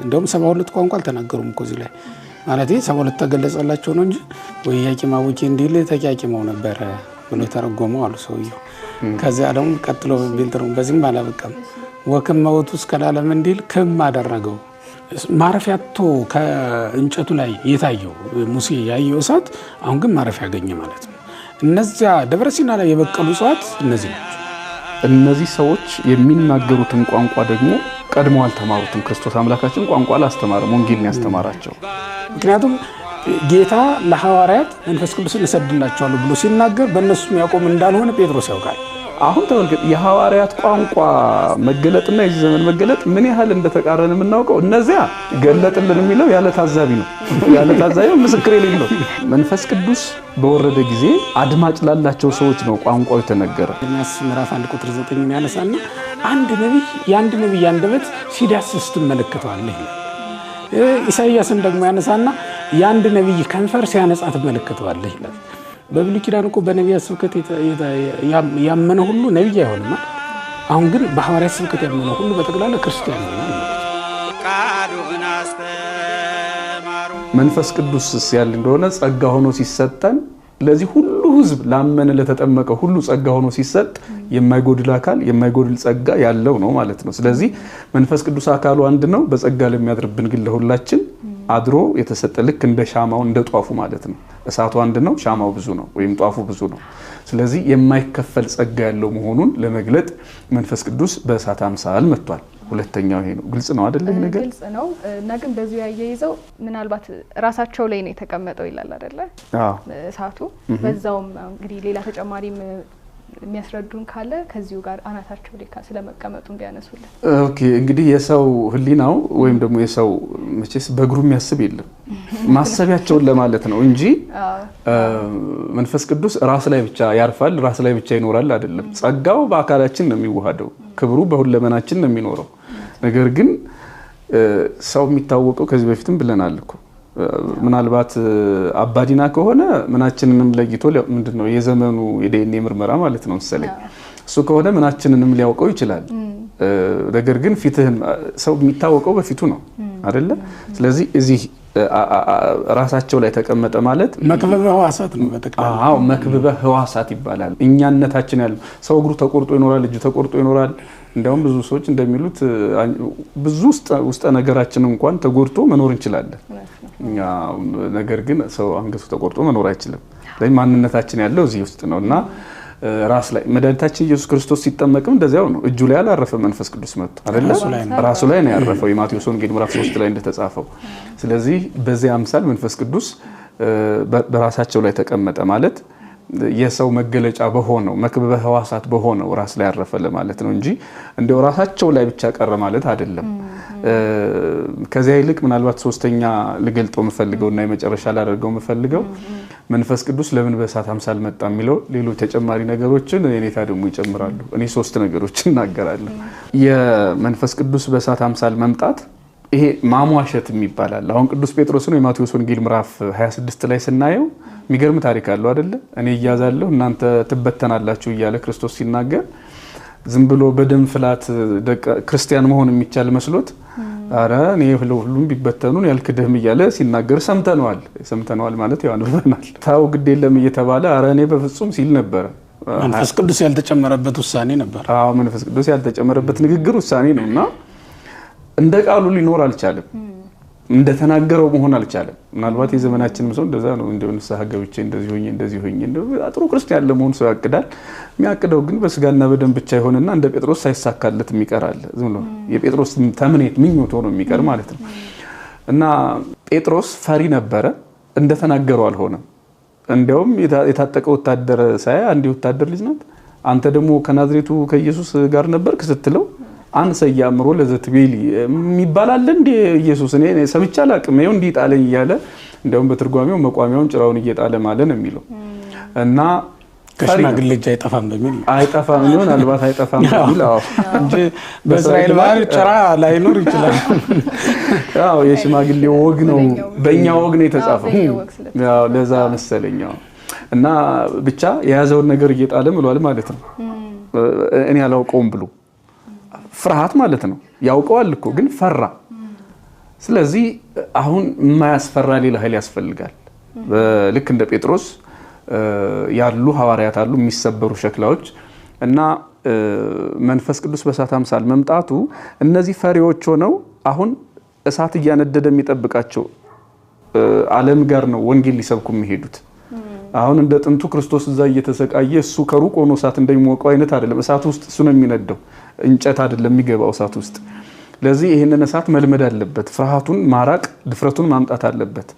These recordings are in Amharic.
እንደውም 72 ቋንቋ አልተናገሩም እኮ እዚህ ላይ ማለት 72 ተገለጸላቸው ነው እንጂ ወይ ያቂማውቂ እንዲል ተቂያቂመው ነበር ብሎ ተረጎመው አሉ ሰውየው። ከዚያ ደግሞ ቀጥሎ ቢልተሩ በዚህም አላበቃም ወከም መውቱ እስከላለም እንዲል ከም አደረገው ማረፊያቶ ከእንጨቱ ላይ የታየው ሙሴ ያየው እሳት አሁን ግን ማረፊያ ያገኘ ማለት ነው። እነዚያ ደብረ ሲና ላይ የበቀሉ እጽዋት እነዚህ ናቸው። እነዚህ ሰዎች የሚናገሩትን ቋንቋ ደግሞ ቀድሞ አልተማሩትም። ክርስቶስ አምላካችን ቋንቋ አላስተማረም፣ ወንጌልን ያስተማራቸው። ምክንያቱም ጌታ ለሐዋርያት መንፈስ ቅዱስን እሰድላቸዋለሁ ብሎ ሲናገር በእነሱ ያቆም እንዳልሆነ ጴጥሮስ ያውቃል። አሁን ተመልከት የሐዋርያት ቋንቋ መገለጥና የዚህ ዘመን መገለጥ ምን ያህል እንደተቃረነ የምናውቀው እነዚያ ገለጥልን የሚለው ያለ ታዛቢ ነው። ያለ ታዛቢ ምስክር የሌለው መንፈስ ቅዱስ በወረደ ጊዜ አድማጭ ላላቸው ሰዎች ነው ቋንቋው የተነገረ። ኤርምያስ ምዕራፍ 1 ቁጥር 9 ያነሳና አንድ ነብይ የአንድ ነብይ አንደበት ሲዳስስ ትመለከተዋለህ ይላል። ኢሳይያስን ደግሞ ያነሳና የአንድ ነብይ ከንፈር ሲያነጻ ትመለከተዋለህ ይላል። በብሉይ ኪዳን እኮ በነቢያት ስብከት ያመነ ሁሉ ነብይ አይሆንም። አሁን ግን በሐዋርያት ስብከት ያመነ ሁሉ በጠቅላላ ክርስቲያን ይሆናል። መንፈስ ቅዱስ ያለ እንደሆነ ጸጋ ሆኖ ሲሰጠን ለዚህ ሁሉ ሕዝብ ላመነ ለተጠመቀ ሁሉ ጸጋ ሆኖ ሲሰጥ የማይጎድል አካል የማይጎድል ጸጋ ያለው ነው ማለት ነው። ስለዚህ መንፈስ ቅዱስ አካሉ አንድ ነው። በጸጋ ለሚያድርብን ግን ለሁላችን አድሮ የተሰጠ ልክ እንደ ሻማው እንደ ጧፉ ማለት ነው። እሳቱ አንድ ነው፣ ሻማው ብዙ ነው ወይም ጧፉ ብዙ ነው። ስለዚህ የማይከፈል ጸጋ ያለው መሆኑን ለመግለጥ መንፈስ ቅዱስ በእሳት አምሳል መጥቷል። ሁለተኛው ይሄ ነው። ግልጽ ነው አይደል? ይሄ ነገር ግልጽ ነው። እና ግን በዚሁ ያያይዘው ምናልባት ራሳቸው ላይ ነው የተቀመጠው ይላል አይደለ? አዎ እሳቱ በዛውም እንግዲህ ሌላ ተጨማሪም የሚያስረዱን ካለ ከዚሁ ጋር አናታቸው ላይ ስለመቀመጡ ቢያነሱልን። ኦኬ እንግዲህ የሰው ህሊናው ወይም ደግሞ የሰው መቼስ በእግሩ የሚያስብ የለም ማሰቢያቸውን ለማለት ነው እንጂ መንፈስ ቅዱስ ራስ ላይ ብቻ ያርፋል ራስ ላይ ብቻ ይኖራል አይደለም። ጸጋው በአካላችን ነው የሚዋሃደው፣ ክብሩ በሁለመናችን ነው የሚኖረው። ነገር ግን ሰው የሚታወቀው ከዚህ በፊትም ብለናል እኮ ምናልባት አባዲና ከሆነ ምናችንንም ለይቶ ምንድነው የዘመኑ የዲኤንኤ ምርመራ ማለት ነው መሰለኝ እሱ ከሆነ ምናችንንም ሊያውቀው ይችላል። ነገር ግን ፊትህን ሰው የሚታወቀው በፊቱ ነው አይደለ? ስለዚህ እዚህ ራሳቸው ላይ ተቀመጠ ማለት መክብበ ህዋሳት ነው በተቀበለ። አዎ መክብበ ህዋሳት ይባላል። እኛነታችን ያለው ሰው እግሩ ተቆርጦ ይኖራል፣ እጁ ተቆርጦ ይኖራል። እንደውም ብዙ ሰዎች እንደሚሉት ብዙ ውስጥ ነገራችን እንኳን ተጎድቶ መኖር እንችላለን። ነገር ግን ሰው አንገቱ ተቆርጦ መኖር አይችልም። ስለዚህ ማንነታችን ያለው እዚህ ውስጥ ነውና ራስ ላይ መድኃኒታችን ኢየሱስ ክርስቶስ ሲጠመቅም እንደዚያው ነው። እጁ ላይ አላረፈ መንፈስ ቅዱስ መጥቶ አይደለ? ራሱ ላይ ነው ያረፈው የማቴዎስ ወንጌል ምዕራፍ 3 ላይ እንደተጻፈው። ስለዚህ በዚህ አምሳል መንፈስ ቅዱስ በራሳቸው ላይ ተቀመጠ ማለት የሰው መገለጫ በሆነው መክብበ ህዋሳት በሆነው ራስ ላይ ያረፈ ለማለት ነው እንጂ እንደው ራሳቸው ላይ ብቻ ቀረ ማለት አይደለም። ከዚያ ይልቅ ምናልባት ሶስተኛ ልገልጠው የምፈልገውና የመጨረሻ ላደርገው የምፈልገው መንፈስ ቅዱስ ለምን በእሳት አምሳል መጣ የሚለው ሌሎች ተጨማሪ ነገሮችን የኔታ ደግሞ ይጨምራሉ። እኔ 3 ነገሮችን እናገራለሁ። የመንፈስ ቅዱስ በእሳት አምሳል መምጣት ይሄ ማሟሸት የሚባላል። አሁን ቅዱስ ጴጥሮስ ነው የማቴዎስ ወንጌል ምዕራፍ 26 ላይ ስናየው የሚገርም ታሪክ አለው አይደለ? እኔ እያዛለሁ እናንተ ትበተናላችሁ እያለ ክርስቶስ ሲናገር ዝም ብሎ በደም ፍላት ክርስቲያን መሆን የሚቻል መስሎት አረ እኔ ሁሉም ቢበተኑን ያልክደህም እያለ ሲናገር ሰምተነዋል ማለት ያው አንብበናል። ታው ግድ የለም እየተባለ አረ እኔ በፍጹም ሲል ነበር። መንፈስ ቅዱስ ያልተጨመረበት ውሳኔ ነበር። አዎ መንፈስ ቅዱስ ያልተጨመረበት ንግግር ውሳኔ ነውና እንደ ቃሉ ሊኖር አልቻለም። እንደተናገረው መሆን አልቻለም። ምናልባት የዘመናችን ሰው እንደዛ ነው። እንደው ንስሐ ገብቼ እንደዚህ ሆኜ ጥሩ ክርስቲያን ለመሆን ሰው ያቅዳል። የሚያቅደው ግን በስጋና በደም ብቻ ይሆንና እንደ ጴጥሮስ ሳይሳካለት የሚቀራል። ዝም ብሎ የጴጥሮስ ተምኔት ምኞት ሆኖ የሚቀር ማለት ነው። እና ጴጥሮስ ፈሪ ነበረ፣ እንደተናገረው አልሆነም። እንደውም የታጠቀ ወታደር ሳይ አንዲ ወታደር ልጅ ናት አንተ ደግሞ ከናዝሬቱ ከኢየሱስ ጋር ነበርክ ስትለው አንሰ ያምሮ ለዘትቤሊ የሚባላል እንደ ኢየሱስ እኔ ሰምቻ አላቅም ይሄው እንዲ ጣለኝ እያለ እንደውም በትርጓሜው መቋሚያውን ጭራውን እየጣለ ማለት ነው የሚለው እና ከሽማግሌ እጅ አይጠፋም በሚል አይጠፋም ነው አልባት አይጠፋም በሚል አዎ እንጂ በእስራኤል ባህል ጭራ ላይኖር ይችላል። ያው የሽማግሌ ወግ ነው በእኛ ወግ ነው የተጻፈው። ያው ለዛ መሰለኛው እና ብቻ የያዘውን ነገር እየጣለ ምሏል ማለት ነው። እኔ አላውቀውም ብሎ ፍርሃት ማለት ነው። ያውቀዋል እኮ ግን ፈራ። ስለዚህ አሁን የማያስፈራ ሌላ ኃይል ያስፈልጋል። ልክ እንደ ጴጥሮስ ያሉ ሐዋርያት አሉ የሚሰበሩ ሸክላዎች እና መንፈስ ቅዱስ በእሳት አምሳል መምጣቱ እነዚህ ፈሪዎች ሆነው አሁን እሳት እያነደደ የሚጠብቃቸው ዓለም ጋር ነው ወንጌል ሊሰብኩ የሚሄዱት። አሁን እንደ ጥንቱ ክርስቶስ እዛ እየተሰቃየ እሱ ከሩቅ ሆኖ እሳት እንደሚሞቀው አይነት አይደለም። እሳት ውስጥ እሱ ነው የሚነደው፣ እንጨት አይደለም የሚገባው እሳት ውስጥ። ለዚህ ይሄንን እሳት መልመድ አለበት፣ ፍርሃቱን ማራቅ፣ ድፍረቱን ማምጣት አለበት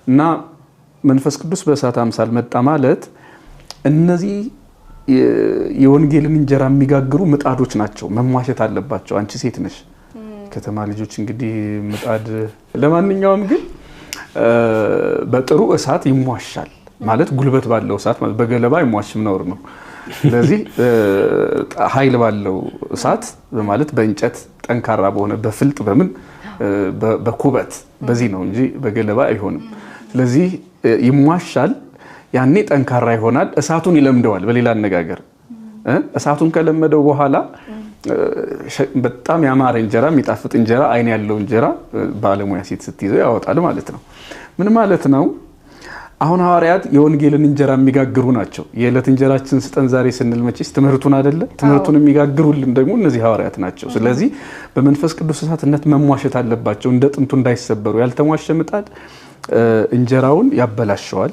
እና መንፈስ ቅዱስ በእሳት አምሳል መጣ ማለት እነዚህ የወንጌልን እንጀራ የሚጋግሩ ምጣዶች ናቸው። መሟሸት አለባቸው። አንቺ ሴት ነሽ፣ ከተማ ልጆች እንግዲህ ምጣድ። ለማንኛውም ግን በጥሩ እሳት ይሟሻል ማለት ጉልበት ባለው እሳት ማለት በገለባ ይሟሽም ነውር ነው። ስለዚህ ኃይል ባለው እሳት ማለት በእንጨት ጠንካራ በሆነ በፍልጥ በምን በኩበት በዚህ ነው እንጂ በገለባ አይሆንም። ስለዚህ ይሟሻል፣ ያኔ ጠንካራ ይሆናል፣ እሳቱን ይለምደዋል። በሌላ አነጋገር እሳቱን ከለመደው በኋላ በጣም ያማረ እንጀራ የሚጣፍጥ እንጀራ አይን ያለው እንጀራ ባለሙያ ሴት ስትይዘው ያወጣል ማለት ነው። ምን ማለት ነው? አሁን ሐዋርያት የወንጌልን እንጀራ የሚጋግሩ ናቸው። የዕለት እንጀራችን ስጠን ዛሬ ስንል መቼስ ትምህርቱን አይደለ? ትምህርቱን የሚጋግሩልን ደግሞ እነዚህ ሐዋርያት ናቸው። ስለዚህ በመንፈስ ቅዱስ እሳትነት መሟሸት አለባቸው፣ እንደ ጥንቱ እንዳይሰበሩ። ያልተሟሸ ምጣድ እንጀራውን ያበላሸዋል።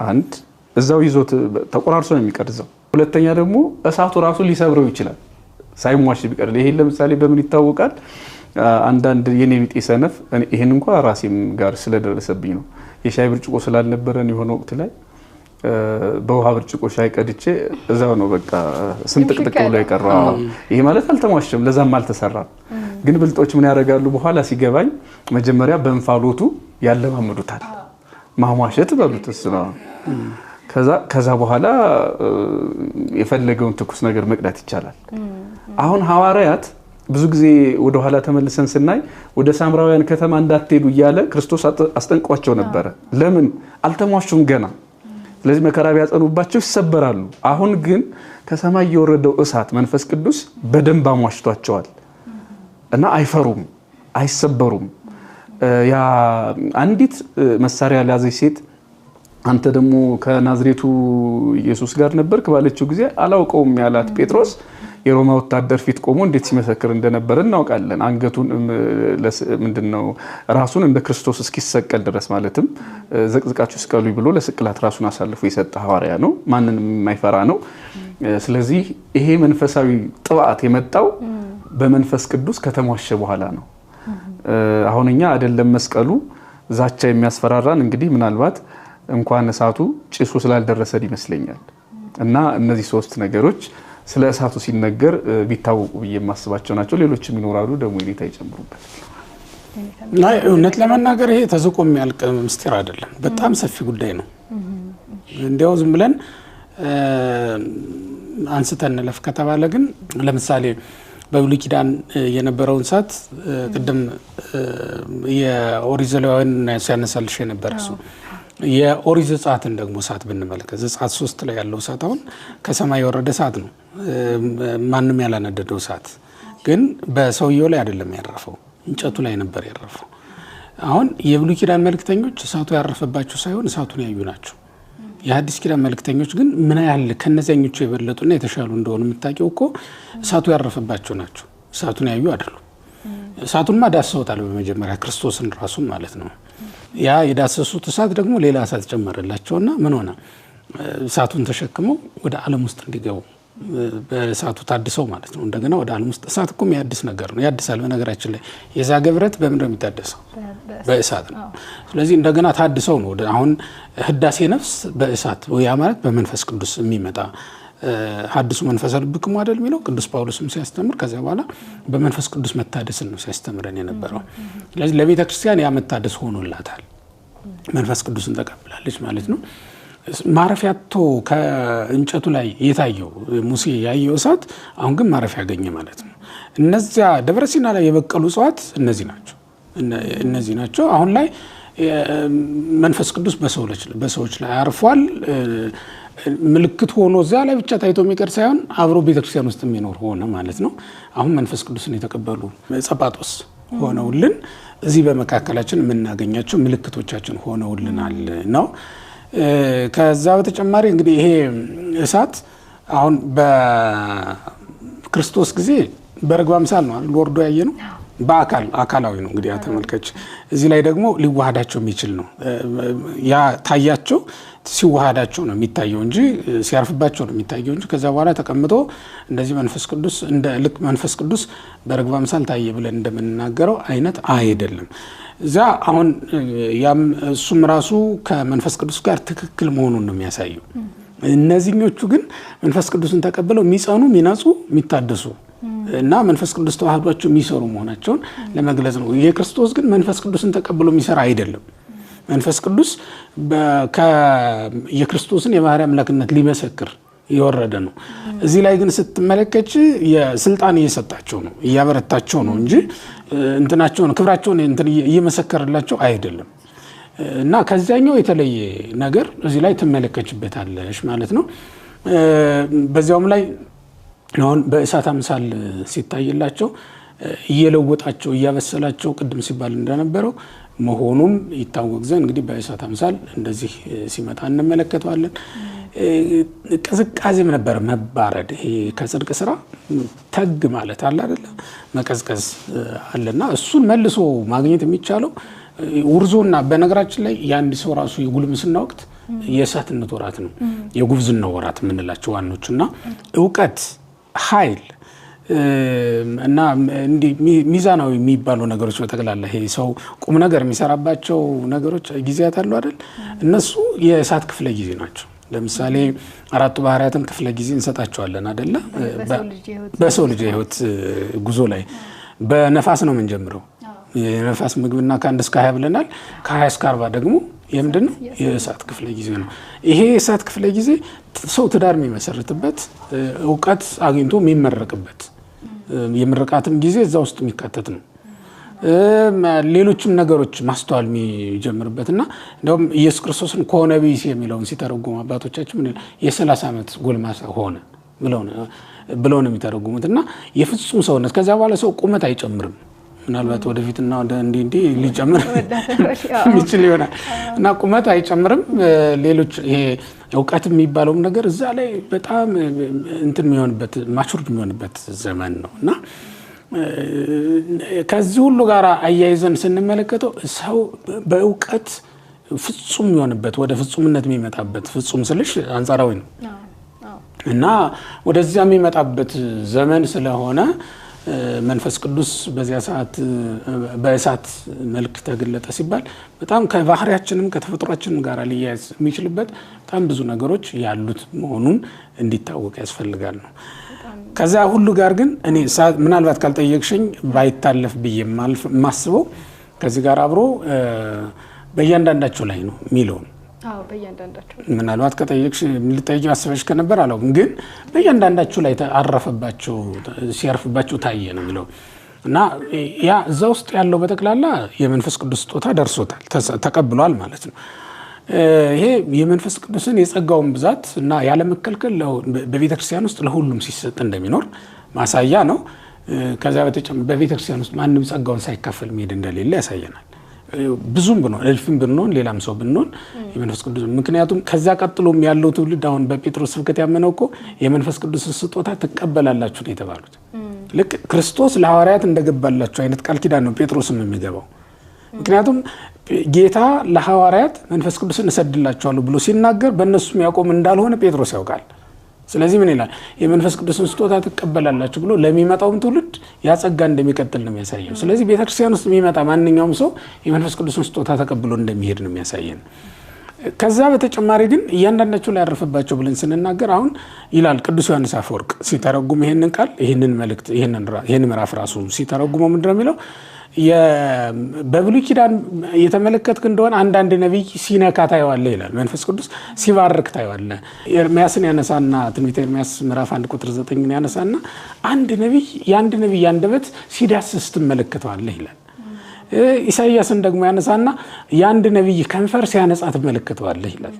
አንድ እዛው ይዞት ተቆራርሶ ነው የሚቀርዘው። ሁለተኛ ደግሞ እሳቱ ራሱ ሊሰብረው ይችላል ሳይሟሽ ቢቀር። ይሄ ለምሳሌ በምን ይታወቃል? አንዳንድ የኔ ቢጤ ሰነፍ ይሄን እንኳን ራሴም ጋር ስለደረሰብኝ ነው። የሻይ ብርጭቆ ስላልነበረን የሆነ ወቅት ላይ በውሃ ብርጭቆ ሻይ ቀድቼ እዛው ነው በቃ ስንጥቅጥቅ ብሎ የቀረው። ይሄ ማለት አልተሟሸም፣ ለዛም አልተሰራም። ግን ብልጦች ምን ያደርጋሉ? በኋላ ሲገባኝ መጀመሪያ በእንፋሎቱ ያለማመዱታል። ማሟሸት በሉት እሱ ነው። ከዛ በኋላ የፈለገውን ትኩስ ነገር መቅዳት ይቻላል። አሁን ሐዋርያት ብዙ ጊዜ ወደ ኋላ ተመልሰን ስናይ ወደ ሳምራውያን ከተማ እንዳትሄዱ እያለ ክርስቶስ አስጠንቅቋቸው ነበረ። ለምን? አልተሟሹም ገና። ስለዚህ መከራ ቢያጸኑባቸው ይሰበራሉ። አሁን ግን ከሰማይ የወረደው እሳት መንፈስ ቅዱስ በደንብ አሟሽቷቸዋል እና አይፈሩም፣ አይሰበሩም። ያ አንዲት መሳሪያ ያዘች ሴት አንተ ደግሞ ከናዝሬቱ ኢየሱስ ጋር ነበርክ ባለችው ጊዜ አላውቀውም ያላት ጴጥሮስ የሮማ ወታደር ፊት ቆሞ እንዴት ሲመሰክር እንደነበረ እናውቃለን። አንገቱን ምንድነው ራሱን እንደ ክርስቶስ እስኪሰቀል ድረስ ማለትም ዘቅዝቃችሁ ስቀሉኝ ብሎ ለስቅላት ራሱን አሳልፎ የሰጠ ሐዋርያ ነው። ማንንም የማይፈራ ነው። ስለዚህ ይሄ መንፈሳዊ ጥዋት የመጣው በመንፈስ ቅዱስ ከተሟሸ በኋላ ነው። አሁን እኛ አይደለም መስቀሉ ዛቻ የሚያስፈራራን እንግዲህ ምናልባት እንኳን እሳቱ ጭሱ ስላልደረሰን ይመስለኛል። እና እነዚህ ሶስት ነገሮች ስለ እሳቱ ሲነገር ቢታወቁ ብዬ የማስባቸው ናቸው። ሌሎችም ይኖራሉ ደግሞ የኔታ ይጨምሩበት። ናይ እውነት ለመናገር ይሄ ተዝቆ የሚያልቅ ምስጢር አይደለም፣ በጣም ሰፊ ጉዳይ ነው። እንዲያው ዝም ብለን አንስተን ለፍ ከተባለ ግን ለምሳሌ በብሉይ ኪዳን የነበረውን እሳት ቅድም የኦሪት ዘሌዋውያን ሲያነሳልሽ የነበረ እሱ የኦሪት ዘጸአትን ደግሞ እሳት ብንመለከት ዘጸአት 3 ላይ ያለው እሳት አሁን ከሰማይ የወረደ እሳት ነው። ማንም ያላነደደው እሳት ግን በሰውየው ላይ አይደለም ያረፈው፣ እንጨቱ ላይ ነበር ያረፈው። አሁን የብሉይ ኪዳን መልእክተኞች እሳቱ ያረፈባቸው ሳይሆን እሳቱን ያዩ ናቸው። የሐዲስ ኪዳን መልእክተኞች ግን ምን ያህል ከነዚያኞቹ የበለጡና የተሻሉ እንደሆኑ የምታውቂው እኮ እሳቱ ያረፈባቸው ናቸው። እሳቱን ያዩ አይደሉም። እሳቱንማ ዳሰውታል በመጀመሪያ ክርስቶስን ራሱን ማለት ነው። ያ የዳሰሱት እሳት ደግሞ ሌላ እሳት ጨመረላቸውና ምን ሆነ? እሳቱን ተሸክመው ወደ ዓለም ውስጥ እንዲገቡ በእሳቱ ታድሰው ማለት ነው። እንደገና ወደ ዓለም ውስጥ እሳት እኮ የሚያድስ ነገር ነው፣ ያድሳል። በነገራችን ላይ የዛገ ብረት በምን ነው የሚታደሰው? በእሳት ነው። ስለዚህ እንደገና ታድሰው ነው አሁን ህዳሴ ነፍስ በእሳት ያ ማለት በመንፈስ ቅዱስ የሚመጣ ሐዲሱ መንፈስ ልብክሙ አይደል የሚለው ቅዱስ ጳውሎስም ሲያስተምር ከዚያ በኋላ በመንፈስ ቅዱስ መታደስን ነው ሲያስተምረን የነበረው። ስለዚህ ለቤተ ክርስቲያን ያ መታደስ ሆኖላታል፣ መንፈስ ቅዱስን ተቀብላለች ማለት ነው። ማረፊያቶ ከእንጨቱ ላይ የታየው ሙሴ ያየው እሳት አሁን ግን ማረፊያ ያገኘ ማለት ነው። እነዚያ ደብረ ሲና ላይ የበቀሉ እጽዋት እነዚህ ናቸው። አሁን ላይ መንፈስ ቅዱስ በሰዎች ላይ አርፏል። ምልክት ሆኖ እዛ ላይ ብቻ ታይቶ የሚቀር ሳይሆን አብሮ ቤተክርስቲያን ውስጥ የሚኖር ሆነ ማለት ነው። አሁን መንፈስ ቅዱስን የተቀበሉ ጸጳጦስ ሆነውልን እዚህ በመካከላችን የምናገኛቸው ምልክቶቻችን ሆነውልናል ነው። ከዛ በተጨማሪ እንግዲህ ይሄ እሳት አሁን በክርስቶስ ጊዜ በርግብ አምሳል ነው ወርዶ ያየነው በአካላዊ ነው እንግዲህ ተመልከች። እዚህ ላይ ደግሞ ሊዋሃዳቸው የሚችል ነው። ያ ታያቸው ሲዋሃዳቸው ነው የሚታየው እንጂ ሲያርፍባቸው ነው የሚታየው እንጂ ከዛ በኋላ ተቀምጦ እንደዚህ መንፈስ ቅዱስ እንደ ልክ መንፈስ ቅዱስ በርግብ አምሳል ታየ ብለን እንደምንናገረው አይነት አይደለም። እዛ አሁን ያም እሱም ራሱ ከመንፈስ ቅዱስ ጋር ትክክል መሆኑን ነው የሚያሳየው። እነዚህኞቹ ግን መንፈስ ቅዱስን ተቀበለው የሚጸኑ የሚነጹ የሚታደሱ እና መንፈስ ቅዱስ ተዋህዷቸው የሚሰሩ መሆናቸውን ለመግለጽ ነው። የክርስቶስ ግን መንፈስ ቅዱስን ተቀበለው የሚሰራ አይደለም። መንፈስ ቅዱስ የክርስቶስን የባህሪ አምላክነት ሊመሰክር የወረደ ነው። እዚህ ላይ ግን ስትመለከች የስልጣን እየሰጣቸው ነው እያበረታቸው ነው እንጂ እንትናቸውን ክብራቸውን እንትን እየመሰከረላቸው አይደለም። እና ከዚያኛው የተለየ ነገር እዚህ ላይ ትመለከችበታለሽ ማለት ነው። በዚያውም ላይ አሁን በእሳት አምሳል ሲታይላቸው እየለወጣቸው እያበሰላቸው ቅድም ሲባል እንደነበረው መሆኑም ይታወቅ ዘንድ እንግዲህ በእሳት አምሳል እንደዚህ ሲመጣ እንመለከተዋለን። ቅዝቃዜም ነበር መባረድ። ይሄ ከጽድቅ ስራ ተግ ማለት አለ አይደል መቀዝቀዝ አለና እሱን መልሶ ማግኘት የሚቻለው ውርዞና በነገራችን ላይ የአንድ ሰው ራሱ የጉልምስና ወቅት የእሳትነት ወራት ነው። የጉብዝና ወራት የምንላቸው ዋኖችና እውቀት ኃይል እና እንዲ ሚዛናዊ የሚባሉ ነገሮች በተገላላ ይሄ ሰው ቁም ነገር የሚሰራባቸው ነገሮች ጊዜያት አሉ አይደል? እነሱ የእሳት ክፍለ ጊዜ ናቸው። ለምሳሌ አራቱ ባህሪያትን ክፍለ ጊዜ እንሰጣቸዋለን አይደል? በሰው ልጅ ህይወት ጉዞ ላይ በነፋስ ነው የምንጀምረው። የነፋስ ምግብና ከ1 እስከ 20 ብለናል። ከ20 እስከ 40 ደግሞ የምንድነው የእሳት ክፍለ ጊዜ ነው። ይሄ የእሳት ክፍለ ጊዜ ሰው ትዳር የሚመሰርትበት እውቀት አግኝቶ የሚመረቅበት የምርቃትም ጊዜ እዛ ውስጥ የሚካተት ነው። ሌሎችም ነገሮች ማስተዋል የሚጀምርበትና እንደውም ኢየሱስ ክርስቶስን ከሆነ ቢስ የሚለውን ሲተረጉሙ አባቶቻችን የ30 ዓመት ጎልማሳ ሆነ ብለው ነው የሚተረጉሙትና የፍጹም ሰውነት ከዛ በኋላ ሰው ቁመት አይጨምርም። ምናልባት ወደፊትና ወደ እንዲ ሊጨምር የሚችል ይሆናል እና ቁመት አይጨምርም። ሌሎች ይሄ እውቀት የሚባለው ነገር እዛ ላይ በጣም እንትን የሚሆንበት ማቹርድ የሚሆንበት ዘመን ነውና ከዚህ ሁሉ ጋር አያይዘን ስንመለከተው ሰው በእውቀት ፍጹም የሚሆንበት ወደ ፍጹምነት የሚመጣበት ፍጹም ስልሽ አንጻራዊ ነው እና ወደዚያ የሚመጣበት ዘመን ስለሆነ መንፈስ ቅዱስ በዚያ ሰዓት በእሳት መልክ ተገለጠ ሲባል በጣም ከባህሪያችንም ከተፈጥሯችንም ጋር ሊያያዝ የሚችልበት በጣም ብዙ ነገሮች ያሉት መሆኑን እንዲታወቅ ያስፈልጋል ነው። ከዛ ሁሉ ጋር ግን እኔ ምናልባት ካልጠየቅሽኝ ባይታለፍ ብዬ ማስበው ከዚህ ጋር አብሮ በእያንዳንዳቸው ላይ ነው የሚለው። በእያንዳንዳቸው ምናልባት ከጠየቅሽ ልጠይቅ አስበሽ ከነበር አለው ግን በእያንዳንዳቸው ላይ አረፈባቸው ሲያርፍባቸው ታየ ነው የሚለው እና ያ እዛ ውስጥ ያለው በተክላላ የመንፈስ ቅዱስ ስጦታ ደርሶታል ተቀብሏል ማለት ነው። ይሄ የመንፈስ ቅዱስን የጸጋውን ብዛት እና ያለ መከልከል በቤተክርስቲያን ውስጥ ለሁሉም ሲሰጥ እንደሚኖር ማሳያ ነው። ከዛ በተጨማሪ በቤተክርስቲያን ውስጥ ማንም ጸጋውን ሳይካፈል መሄድ እንደሌለ ያሳየናል። ብዙም ብንሆን እልፍም ብንሆን ሌላም ሰው ብንሆን የመንፈስ ቅዱስ ምክንያቱም ከዛ ቀጥሎም ያለው ትውልድ አሁን በጴጥሮስ ስብከት ያመነው እኮ የመንፈስ ቅዱስ ስጦታ ተቀበላላችሁ ነው የተባሉት። ልክ ክርስቶስ ለሐዋርያት እንደገባላችሁ አይነት ቃል ኪዳን ነው ጴጥሮስም የሚገባው። ምክንያቱም ጌታ ለሐዋርያት መንፈስ ቅዱስን እሰድላችኋለሁ ብሎ ሲናገር በእነሱም ያቆም እንዳልሆነ ጴጥሮስ ያውቃል። ስለዚህ ምን ይላል? የመንፈስ ቅዱስን ስጦታ ተቀበላላችሁ ብሎ ለሚመጣውም ትውልድ ያጸጋ እንደሚቀጥል ነው የሚያሳየው። ስለዚህ ቤተክርስቲያን ውስጥ የሚመጣ ማንኛውም ሰው የመንፈስ ቅዱስን ስጦታ ተቀብሎ እንደሚሄድ ነው የሚያሳየን። ከዛ በተጨማሪ ግን እያንዳንዳቸው ላይ ያረፈባቸው ብለን ስንናገር አሁን ይላል ቅዱስ ዮሐንስ አፈወርቅ ሲተረጉም ይሄንን ቃል ይሄንን መልእክት ይሄንን ምዕራፍ ራሱ ሲተረጉመው ምንድነው የሚለው? በብሉይ ኪዳን የተመለከትክ እንደሆነ አንዳንድ ነብይ ሲነካ ታየዋለህ ይላል። መንፈስ ቅዱስ ሲባርክ ታየዋለህ። ኤርሚያስን ያነሳና ትንቢተ ኤርሚያስ ምዕራፍ 1 ቁጥር 9 ያነሳና አንድ ነብይ አንደበት ሲዳስስ ትመለከተዋለህ ይላል። ኢሳይያስን ደግሞ ያነሳና የአንድ ነብይ ከንፈር ሲያነጻ ትመለከተዋለህ ይላል።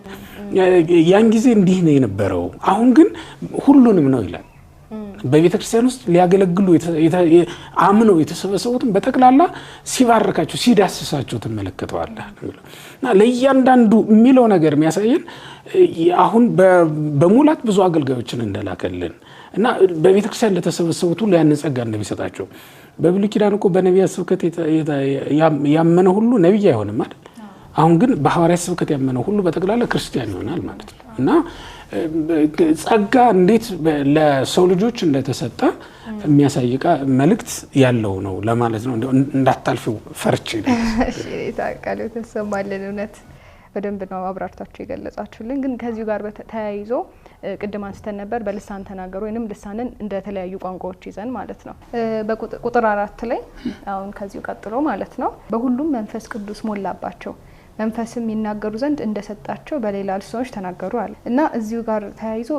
ያን ጊዜ እንዲህ ነው የነበረው፣ አሁን ግን ሁሉንም ነው ይላል። በቤተክርስቲያን ውስጥ ሊያገለግሉ አምነው የተሰበሰቡትን በጠቅላላ ሲባርካቸው ሲዳስሳቸው ትመለከተዋለህ እና ለእያንዳንዱ የሚለው ነገር የሚያሳየን አሁን በሙላት ብዙ አገልጋዮችን እንደላከልን እና በቤተክርስቲያን ለተሰበሰቡት ሁሉ ያን ጸጋ እንደሚሰጣቸው በብሉይ ኪዳን እኮ በነቢያት ስብከት ያመነ ሁሉ ነቢይ አይሆንም አይደል? አሁን ግን በሐዋርያት ስብከት ያመነ ሁሉ በጠቅላላ ክርስቲያን ይሆናል ማለት ነው እና ጸጋ እንዴት ለሰው ልጆች እንደተሰጠ የሚያሳይቃ መልእክት ያለው ነው ለማለት ነው። እንዳታልፊው ፈርቼ ነው። እሺ ታውቃለህ ተሰማልን እውነት በደንብ ነው አብራርታችሁ የገለጻችሁልን። ግን ከዚሁ ጋር ተያይዞ ቅድም አንስተን ነበር በልሳን ተናገሩ ወይንም ልሳንን እንደ ተለያዩ ቋንቋዎች ይዘን ማለት ነው። በቁጥር 4 ላይ አሁን ከዚሁ ቀጥሎ ማለት ነው በሁሉም መንፈስ ቅዱስ ሞላባቸው መንፈስም ይናገሩ ዘንድ እንደሰጣቸው በሌላ ልሳኖች ተናገሩ አለ እና እዚሁ ጋር ተያይዞ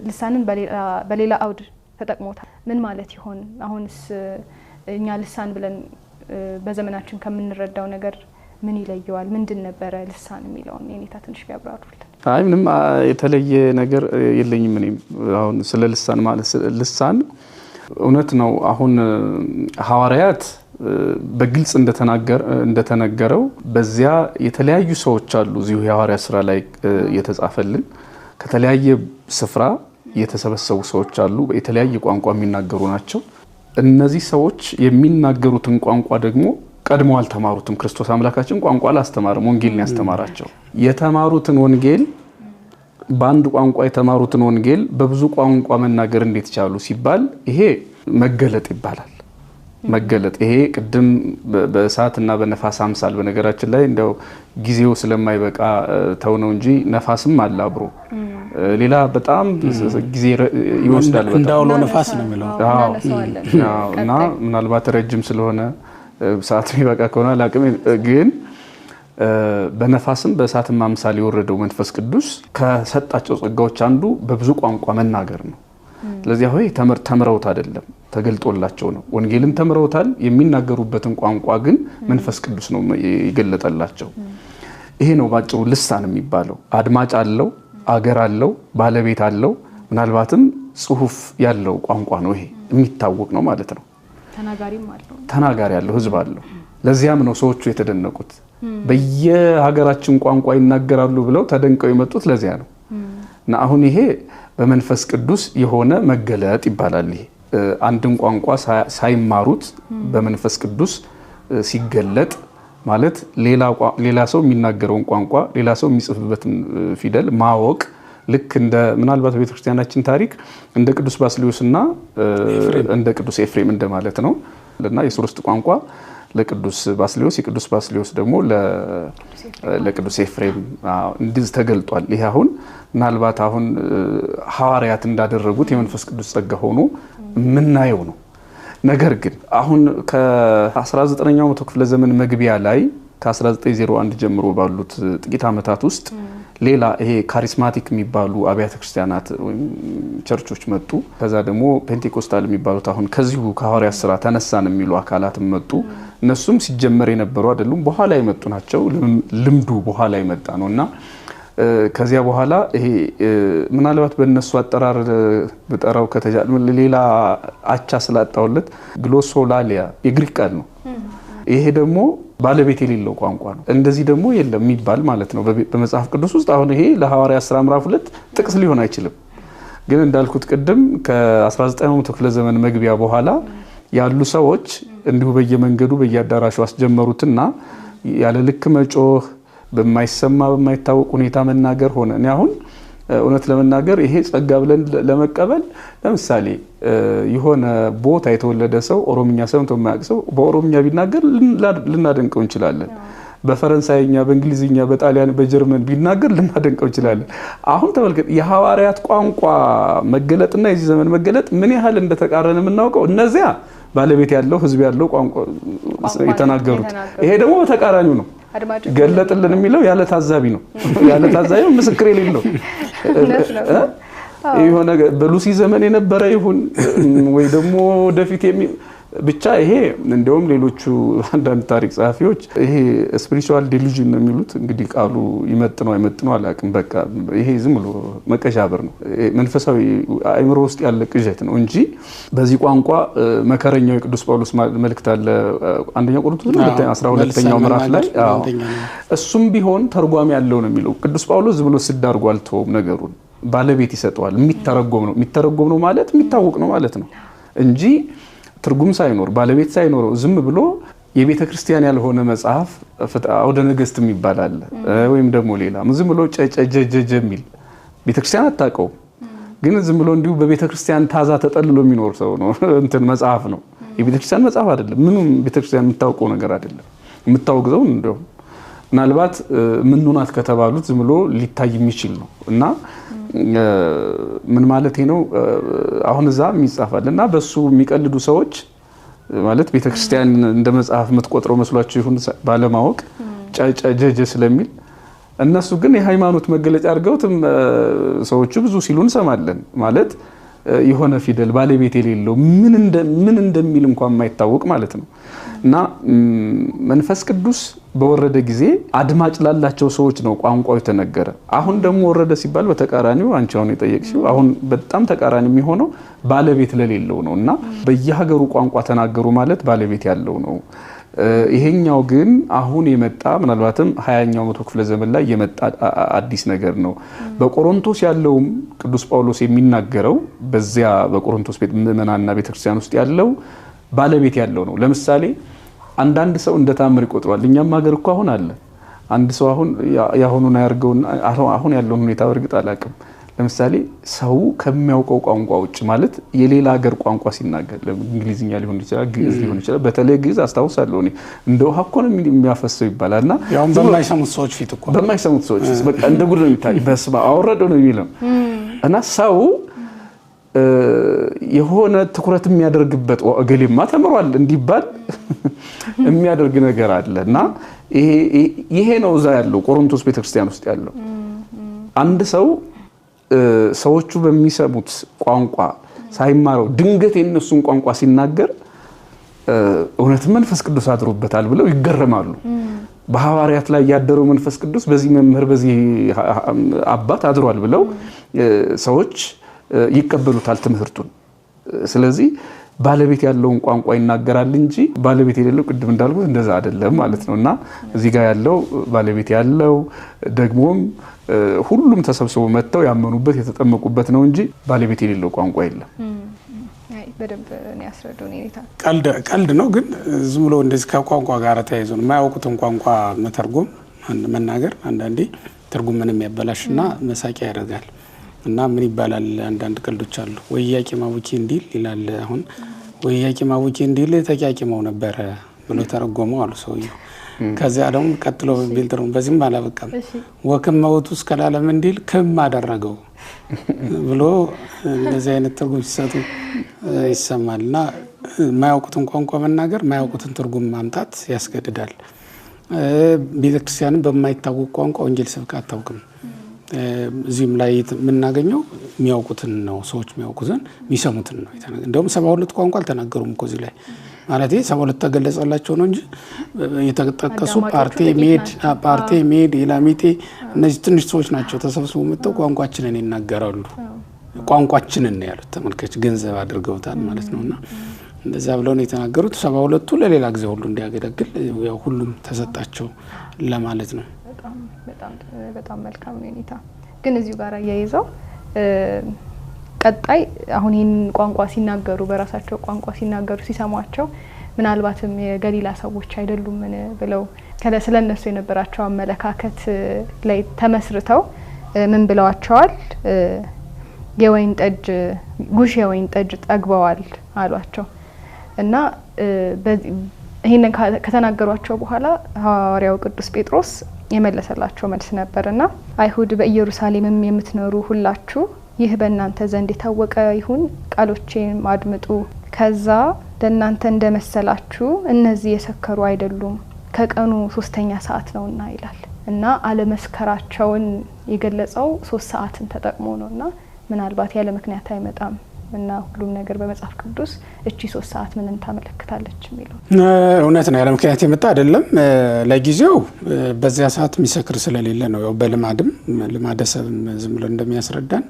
ልሳንን በሌላ አውድ ተጠቅሞታል። ምን ማለት ይሆን? አሁንስ እኛ ልሳን ብለን በዘመናችን ከምንረዳው ነገር ምን ይለየዋል? ምንድን ነበረ ልሳን የሚለውን የኔታ ትንሽ ቢያብራሩልን። አይ ምንም የተለየ ነገር የለኝም። እኔም አሁን ስለ ልሳን ማለት ልሳን እውነት ነው። አሁን ሐዋርያት በግልጽ እንደተነገረው በዚያ የተለያዩ ሰዎች አሉ። እዚሁ የሐዋርያ ስራ ላይ የተጻፈልን ከተለያየ ስፍራ የተሰበሰቡ ሰዎች አሉ። የተለያየ ቋንቋ የሚናገሩ ናቸው። እነዚህ ሰዎች የሚናገሩትን ቋንቋ ደግሞ ቀድሞ አልተማሩትም። ክርስቶስ አምላካችን ቋንቋ አላስተማረም፣ ወንጌልን ያስተማራቸው። የተማሩትን ወንጌል በአንድ ቋንቋ የተማሩትን ወንጌል በብዙ ቋንቋ መናገር እንዴት ቻሉ ሲባል ይሄ መገለጥ ይባላል። መገለጥ ይሄ ቅድም በእሳትና በነፋስ አምሳል በነገራችን ላይ እንደው ጊዜው ስለማይበቃ ተው ነው እንጂ ነፋስም አለ አብሮ ሌላ በጣም ጊዜ ይወስዳል። በጣም እንዳውሎ ነፋስ ነው የሚለው እና ምናልባት ረጅም ስለሆነ ሰዓት የሚበቃ ከሆነ አላቅም። ግን በነፋስም በእሳትም አምሳል የወረደው መንፈስ ቅዱስ ከሰጣቸው ጸጋዎች አንዱ በብዙ ቋንቋ መናገር ነው። ስለዚህ ሆይ ተምረውት አይደለም ተገልጦላቸው ነው። ወንጌልን ተምረውታል። የሚናገሩበትን ቋንቋ ግን መንፈስ ቅዱስ ነው ይገለጠላቸው። ይሄ ነው ባጭሩ ልሳን የሚባለው። አድማጭ አለው፣ አገር አለው፣ ባለቤት አለው፣ ምናልባትም ጽሁፍ ያለው ቋንቋ ነው። ይሄ የሚታወቅ ነው ማለት ነው። ተናጋሪ ያለው ህዝብ አለው። ለዚያም ነው ሰዎቹ የተደነቁት። በየሀገራችን ቋንቋ ይናገራሉ ብለው ተደንቀው የመጡት ለዚያ ነው። እና አሁን ይሄ በመንፈስ ቅዱስ የሆነ መገለጥ ይባላል። ይሄ አንድን ቋንቋ ሳይማሩት በመንፈስ ቅዱስ ሲገለጥ ማለት ሌላ ሰው የሚናገረውን ቋንቋ ሌላ ሰው የሚጽፍበትን ፊደል ማወቅ ልክ እንደ ምናልባት በቤተክርስቲያናችን ታሪክ እንደ ቅዱስ ባስልዮስና እንደ ቅዱስ ኤፍሬም እንደማለት ነው። ለና የሶስት ቋንቋ ለቅዱስ ባስልዮስ የቅዱስ ባስልዮስ ደግሞ ለቅዱስ ኤፍሬም እንዲዝ ተገልጧል። ይሄ አሁን ምናልባት አሁን ሐዋርያት እንዳደረጉት የመንፈስ ቅዱስ ጸጋ ሆኖ ምናየው ነው። ነገር ግን አሁን ከ19ኛው መቶ ክፍለ ዘመን መግቢያ ላይ ከ1901 ጀምሮ ባሉት ጥቂት ዓመታት ውስጥ ሌላ ይሄ ካሪስማቲክ የሚባሉ አብያተ ክርስቲያናት ወይም ቸርቾች መጡ። ከዛ ደግሞ ፔንቴኮስታል የሚባሉት አሁን ከዚሁ ከሐዋርያት ሥራ ተነሳን የሚሉ አካላትም መጡ። እነሱም ሲጀመር የነበሩ አይደሉም፣ በኋላ የመጡ ናቸው። ልምዱ በኋላ የመጣ ነውና ከዚያ በኋላ ይሄ ምናልባት በእነሱ አጠራር በጠራው ሌላ አቻ ስላጣውለት ግሎሶላሊያ የግሪክ ቃል ነው። ይሄ ደግሞ ባለቤት የሌለው ቋንቋ ነው። እንደዚህ ደግሞ የለም የሚባል ማለት ነው በመጽሐፍ ቅዱስ ውስጥ። አሁን ይሄ ለሐዋርያት ሥራ ምዕራፍ 2 ጥቅስ ሊሆን አይችልም። ግን እንዳልኩት ቅድም ከ19ኛው መቶ ክፍለ ዘመን መግቢያ በኋላ ያሉ ሰዎች እንዲሁ በየመንገዱ በየአዳራሹ አስጀመሩትና ያለ ልክ መጮህ በማይሰማ በማይታወቅ ሁኔታ መናገር ሆነ። እኔ አሁን እውነት ለመናገር ይሄ ጸጋ ብለን ለመቀበል ለምሳሌ የሆነ ቦታ የተወለደ ሰው ኦሮምኛ ሰምቶ የማያውቅ ሰው በኦሮምኛ ቢናገር ልናደንቀው እንችላለን። በፈረንሳይኛ፣ በእንግሊዝኛ፣ በጣሊያን፣ በጀርመን ቢናገር ልናደንቀው እንችላለን። አሁን ተመልከት የሐዋርያት ቋንቋ መገለጥና የዚህ ዘመን መገለጥ ምን ያህል እንደተቃረነ የምናውቀው እነዚያ ባለቤት ያለው ህዝብ ያለው ቋንቋ የተናገሩት፣ ይሄ ደግሞ በተቃራኒው ነው። ገለጥልን የሚለው ያለ ታዛቢ ነው። ያለ ታዛቢ ምስክር የሌለው የሆነ በሉሲ ዘመን የነበረ ይሁን ወይ ደግሞ ወደፊት ብቻ ይሄ እንደውም ሌሎቹ አንዳንድ ታሪክ ጸሐፊዎች ይሄ ስፒሪቹዋል ዲሉዥን ነው የሚሉት እንግዲህ ቃሉ ይመጥነው አይመጥነው አላውቅም በቃ ይሄ ዝም ብሎ መቀዣበር ነው መንፈሳዊ አእምሮ ውስጥ ያለ ቅዠት ነው እንጂ በዚህ ቋንቋ መከረኛው የቅዱስ ጳውሎስ መልእክት አለ አንደኛ ቆሮንቶስ 12ኛው ምዕራፍ ላይ እሱም ቢሆን ተርጓሚ ያለው ነው የሚለው ቅዱስ ጳውሎስ ዝም ብሎ ስዳርጎ አልተወም ነገሩን ባለቤት ይሰጠዋል የሚተረጎም ነው ማለት የሚታወቅ ነው ማለት ነው እንጂ ትርጉም ሳይኖር ባለቤት ሳይኖረው ዝም ብሎ የቤተ ክርስቲያን ያልሆነ መጽሐፍ አውደ ነገስት የሚባላል ወይም ደግሞ ሌላ ዝም ብሎ ጨጨጀጀ የሚል ቤተ ክርስቲያን አታውቀው ግን ዝም ብሎ እንዲሁ በቤተ ክርስቲያን ታዛ ተጠልሎ የሚኖር ሰው ነው እንትን መጽሐፍ ነው የቤተ ክርስቲያን መጽሐፍ አይደለም ምንም ቤተ ክርስቲያን የምታውቀው ነገር አይደለም የምታውቀው እንደው ምናልባት ምንኑናት ከተባሉት ዝም ብሎ ሊታይ የሚችል ነው እና ምን ማለት ነው አሁን እዛም ይጻፋልና በሱ የሚቀልዱ ሰዎች ማለት ቤተክርስቲያን እንደ መጽሐፍ የምትቆጥረው መስሏቸው ይሁን ባለማወቅ ጨጨጀጀ ስለሚል እነሱ ግን የሃይማኖት መገለጫ አድርገውትም ሰዎቹ ብዙ ሲሉ እንሰማለን ማለት የሆነ ፊደል ባለቤት የሌለው ምን እንደሚል እንኳን የማይታወቅ ማለት ነው እና መንፈስ ቅዱስ በወረደ ጊዜ አድማጭ ላላቸው ሰዎች ነው ቋንቋው የተነገረ አሁን ደግሞ ወረደ ሲባል በተቃራኒው አንቺ አሁን የጠየቅሽው አሁን በጣም ተቃራኒ የሚሆነው ባለቤት ለሌለው ነውና በየሀገሩ ቋንቋ ተናገሩ ማለት ባለቤት ያለው ነው ይሄኛው ግን አሁን የመጣ ምናልባትም 20ኛው መቶ ክፍለ ዘመን ላይ የመጣ አዲስ ነገር ነው በቆሮንቶስ ያለውም ቅዱስ ጳውሎስ የሚናገረው በዚያ በቆሮንቶስ ቤተ ምዕመናንና ቤተክርስቲያን ውስጥ ያለው ባለቤት ያለው ነው ለምሳሌ አንዳንድ ሰው እንደ ታምር ይቆጥራል እኛም ሀገር እኮ አሁን አለ አንድ ሰው አሁን ያሁኑና ያርገውና አሁን ያለው ሁኔታ በርግጥ አላቅም ለምሳሌ ሰው ከሚያውቀው ቋንቋ ውጭ ማለት የሌላ ሀገር ቋንቋ ሲናገር እንግሊዝኛ ሊሆን ይችላል ግዕዝ ሊሆን ይችላል በተለይ ግዕዝ አስተዋውሳለሁ እኔ እንደው ሀኮን የሚያፈሰው ይባላልና ያው በማይሰሙት ሰዎች ፊት እኮ በማይሰሙት ሰዎች በቃ እንደ ጉድ ነው የሚታይ በስማ አወረደው ነው የሚለው እና ሰው የሆነ ትኩረት የሚያደርግበት እገሌማ ተምሯል እንዲባል የሚያደርግ ነገር አለና ይሄ ነው እዛ ያለው ቆሮንቶስ ቤተክርስቲያን ውስጥ ያለው አንድ ሰው ሰዎቹ በሚሰሙት ቋንቋ ሳይማረው ድንገት የነሱን ቋንቋ ሲናገር እውነት መንፈስ ቅዱስ አድሮበታል ብለው ይገረማሉ በሐዋርያት ላይ ያደረው መንፈስ ቅዱስ በዚህ መምህር በዚህ አባት አድሯል ብለው ሰዎች ይቀበሉታል ትምህርቱን ስለዚህ ባለቤት ያለውን ቋንቋ ይናገራል እንጂ ባለቤት የሌለው ቅድም እንዳልኩት እንደዛ አይደለም ማለት ነውና እዚህ ጋር ያለው ባለቤት ያለው ደግሞም ሁሉም ተሰብስበው መተው ያመኑበት የተጠመቁበት ነው እንጂ ባለቤት የሌለው ቋንቋ የለም አይ በደንብ ነው ያስረዱኝ ኔታ ቀልድ ነው ግን ዝም ብሎ እንደዚህ ከቋንቋ ጋር ተያይዞ ነው ማያውቁትን ቋንቋ መተርጎም መናገር አንዳንዴ ትርጉም ምንም ያበላሽና መሳቂያ ያደርጋል እና ምን ይባላል አንዳንድ ቀልዶች አሉ ወያቂ ማቡኪ እንዲል ይላል አሁን ወያቂ ማቡኪ እንዲል ተቂያቂመው ነበር ብሎ ተረጎመው አሉ ሰውየው ከዚያ ደግሞ ቀጥሎ ቢልተሩ በዚህም አላበቃም ወከም ማውቱ እስከላለም እንዲል ከም አደረገው ብሎ እንደዚህ አይነት ትርጉም ሲሰጡ ይሰማልና ማያውቁትን ቋንቋ መናገር ማያውቁትን ትርጉም ማምጣት ያስገድዳል ቤተክርስቲያንን በማይታወቅ ቋንቋ ወንጌል ስብከት አታውቅም እዚህም ላይ የምናገኘው የሚያውቁትን ነው ሰዎች የሚያውቁትን የሚሰሙትን ነው እንደውም 72 ቋንቋ አልተናገሩም እኮ እዚህ ላይ ማለት 72 ተገለጸላቸው ነው እንጂ የተጠቀሱ ፓርቲ ሜድ ኢላሚቴ እነዚህ ትንሽ ሰዎች ናቸው ተሰብስበው መጥተው ቋንቋችንን ይናገራሉ ቋንቋችንን ነው ያሉት ተመልከች ገንዘብ አድርገውታል ማለት ነውና እንደዛ ብለው ነው የተናገሩት 72ቱ ለሌላ ጊዜ ሁሉ እንዲያገለግል ያው ሁሉም ተሰጣቸው ለማለት ነው በጣም መልካም ነው ኔታ ግን እዚሁ ጋር ያይዘው ቀጣይ አሁን ይሄን ቋንቋ ሲናገሩ በራሳቸው ቋንቋ ሲናገሩ ሲሰማቸው ምናልባትም የገሊላ ሰዎች አይደሉም ብለው ስለነሱ የነበራቸው አመለካከት ላይ ተመስርተው ምን ብለዋቸዋል የወይን ጠጅ ጉሽ የወይን ጠጅ ጠግበዋል አሏቸው እና ይሄን ከተናገሯቸው በኋላ ሐዋርያው ቅዱስ ጴጥሮስ የመለሰላቸው መልስ ነበርና አይሁድ በኢየሩሳሌምም የምትኖሩ ሁላችሁ ይህ በእናንተ ዘንድ የታወቀ ይሁን ቃሎቼን አድምጡ ከዛ ለእናንተ እንደመሰላችሁ እነዚህ የሰከሩ አይደሉም ከቀኑ 3ኛ ሰዓት ነውና ይላል እና አለመስከራቸውን የገለጸው 3 ሰዓትን ተጠቅሞ ነውና ምናልባት ያለ ምክንያት አይመጣም እና ሁሉም ነገር በመጽሐፍ ቅዱስ እቺ 3 ሰዓት ምንን ታመለክታለች የሚለው እውነት ነው። ያለ ምክንያት የመጣ አይደለም። ለጊዜው በዚያ ሰዓት የሚሰክር ስለሌለ ነው። ያው በልማድም ልማደሰብም ዝም ብሎ እንደሚያስረዳን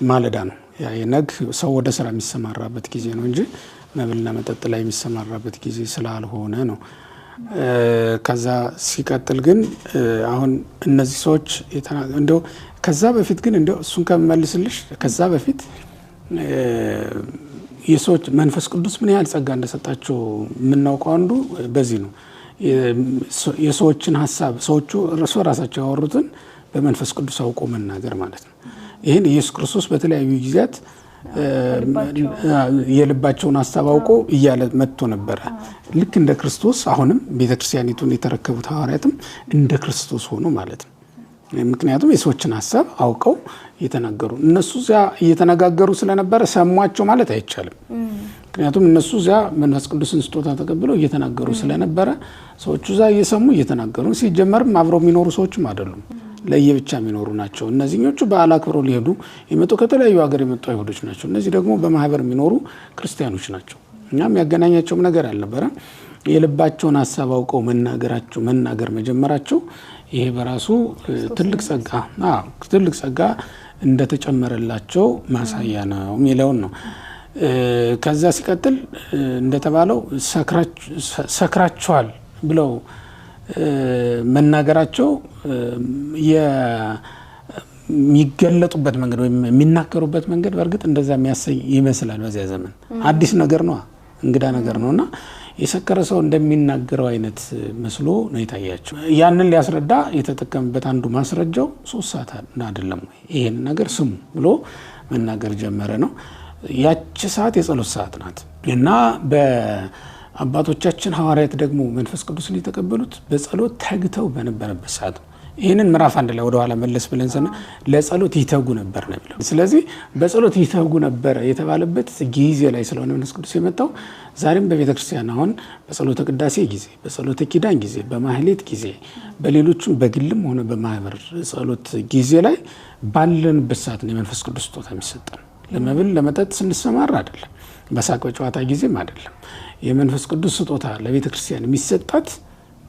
ማለዳ ነው። ያ የነግ ሰው ወደ ስራ የሚሰማራበት ጊዜ ነው እንጂ መብልና መጠጥ ላይ የሚሰማራበት ጊዜ ስላልሆነ ነው። ከዛ ሲቀጥል ግን አሁን እነዚህ ሰዎች እንደው ከዛ በፊት ግን እንደው እሱን ከመልስልሽ ከዛ በፊት የሰዎች መንፈስ ቅዱስ ምን ያህል ጸጋ እንደሰጣቸው የምናውቀው አንዱ በዚህ ነው። የሰዎችን ሀሳብ ሰዎቹ ራሳቸው ያወሩትን በመንፈስ ቅዱስ አውቆ መናገር ማለት ነው። ይህን ኢየሱስ ክርስቶስ በተለያዩ ጊዜያት የልባቸውን ሀሳብ አውቆ እያለ መጥቶ ነበረ። ልክ እንደ ክርስቶስ አሁንም ቤተክርስቲያኒቱን የተረከቡት ሐዋርያትም እንደ ክርስቶስ ሆኖ ማለት ነው። ምክንያቱም የሰዎችን ሀሳብ አውቀው እየተናገሩ እነሱ እዚያ እየተነጋገሩ ስለነበረ ሰሟቸው ማለት አይቻልም። ምክንያቱም እነሱ እዚያ መንፈስ ቅዱስን ስጦታ ተቀብለው እየተናገሩ ስለነበረ ሰዎቹ እዚያ እየሰሙ እየተናገሩ ሲጀመርም አብረው የሚኖሩ ሰዎችም አይደሉም፣ ለየብቻ የሚኖሩ ናቸው። እነዚህኞቹ በዓል አክብረው ሊሄዱ የመጡ ከተለያዩ ሀገር የመጡ አይሁዶች ናቸው። እነዚህ ደግሞ በማህበር የሚኖሩ ክርስቲያኖች ናቸው። እኛም ያገናኛቸውም ነገር አልነበረ። የልባቸውን ሀሳብ አውቀው መናገር መጀመራቸው ይሄ በራሱ ትልቅ ጸጋ እንደተጨመረላቸው ማሳያ ነው የሚለውን ነው። ከዛ ሲቀጥል እንደተባለው ሰክራቸዋል ብለው መናገራቸው የሚገለጡበት መንገድ ወይም የሚናገሩበት መንገድ በእርግጥ እንደዛ የሚያሰኝ ይመስላል። በዚያ ዘመን አዲስ ነገር ነው፣ እንግዳ ነገር ነውና የሰከረ ሰው እንደሚናገረው አይነት መስሎ ነው የታያቸው። ያንን ሊያስረዳ የተጠቀመበት አንዱ ማስረጃው 3 ሰዓት አይደለም ወይ ይሄን ነገር ስሙ ብሎ መናገር ጀመረ ነው። ያቺ ሰዓት የጸሎት ሰዓት ናት እና በአባቶቻችን ሐዋርያት ደግሞ መንፈስ ቅዱስን የተቀበሉት በጸሎት ተግተው በነበረበት ሰዓት ነው። ይህንን ምዕራፍ 1 ላይ ወደ ኋላ መለስ ብለን ለጸሎት ይተጉ ነበር ነው የሚለው። ስለዚህ በጸሎት ይተጉ ነበር የተባለበት ጊዜ ላይ ስለሆነ መንፈስ ቅዱስ የመጣው ዛሬም በቤተክርስቲያን አሁን በጸሎተ ቅዳሴ ጊዜ፣ በጸሎተ ኪዳን ጊዜ፣ በማህሌት ጊዜ፣ በሌሎችም በግልም ሆነ በማህበር ጸሎት ጊዜ ላይ ባለንበት ሰዓት ነው የመንፈስ ቅዱስ ስጦታ የሚሰጠን። ለመብል ለመጠጥ ስንሰማራ አይደለም፣ በሳቅ በጨዋታ ጊዜም አይደለም። የመንፈስ ቅዱስ ስጦታ ለቤተክርስቲያን የሚሰጣት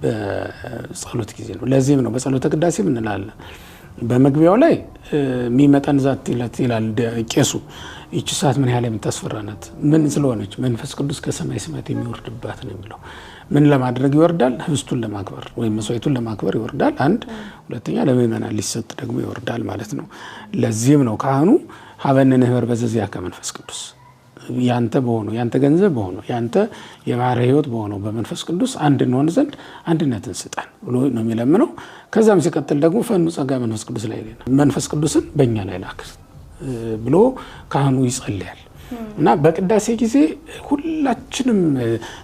በጸሎት ጊዜ ነው። ለዚህም ነው በጸሎተ ቅዳሴ ምን እንላለን? በመግቢያው ላይ የሚመጣን ዛት ይላል ቄሱ። ይቺ ሰዓት ምን ያህል የምታስፈራናት ምን ስለሆነች መንፈስ ቅዱስ ከሰማይ ሰማያት የሚወርድባት ነው የሚለው። ምን ለማድረግ ይወርዳል? ህብስቱን ለማክበር ወይም መስዋዕቱን ለማክበር ይወርዳል። አንድ ሁለተኛ ለምእመናን ሊሰጥ ደግሞ ይወርዳል ማለት ነው። ለዚህም ነው ካህኑ ሀበነ ንህበር በዘዚያ ከመንፈስ ቅዱስ ያንተ በሆነው ያንተ ገንዘብ በሆነው ያንተ የባህር ህይወት በሆነው በመንፈስ ቅዱስ አንድ እንሆን ዘንድ አንድነትን ስጠን ብሎ ነው የሚለምነው። ከዛም ሲቀጥል ደግሞ ፈኑ ጸጋ መንፈስ ቅዱስ ላይ መንፈስ ቅዱስን በእኛ ላይ ላክ ብሎ ካህኑ ይጸልያል። እና በቅዳሴ ጊዜ ሁላችንም